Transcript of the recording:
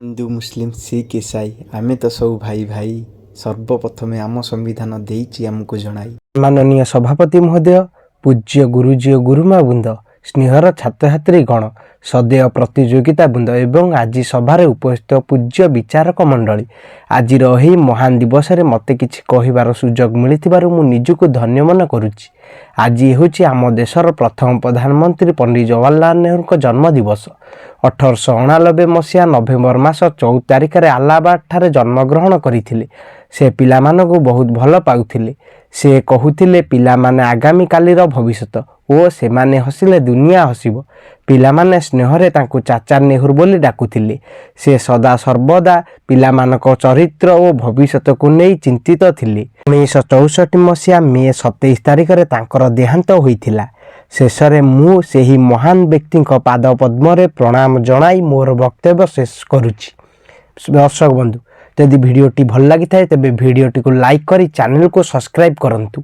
हिंदू मुस्लिम सिख ईसाई आमे तो सब भाई भाई। सर्वप्रथमे आम संविधान देइछि आमको जणाई। माननीय सभापति महोदय, पूज्य गुरुजी और गुरुमा वृंद, स्नेहर छात्र छात्री गण, सदैव प्रतियोगिता वृंद एवं आज सभारे उपस्थित पूज्य विचारक मंडली, आज रही महान दिवस रे मते किछि कहिबार सुजोग मिलिथिबारु मु निजको धन्य मन करूछि। आज हेउछि आम देशर प्रथम प्रधानमंत्री पंडित जवाहरलाल नेहरू जन्म दिवस। 1889 मसीहा नवेम्बर मास 14 तारिख रे अलाहाबाद ठारे जन्मग्रहण करथिले। से पिला मानकु बहुत भल पाउथिले। से कहूथिले पिला माने आगामी कालीर भविष्यत ओ से माने हसिले दुनिया हसिबो। पिला माने स्नेहरे तांकु चाचा नेहरू बोली डाकुथिले। से सदा सर्वदा पिला मानक चरित्र ओ भविष्यत को नै चिंतित थिले। 1964 मसीहा मे 27 तारिख रे तांकर देहांत होइथिला। शेषरे मु सेही महान व्यक्ति पाद पद्म रे प्रणाम जणाई मोर वक्तव्य शेष करुछि। दर्शक बंधु, यदि वीडियोटी भल लगी थाए तेबे वीडियोटी को लाइक करी चैनल को सब्सक्राइब करंतु।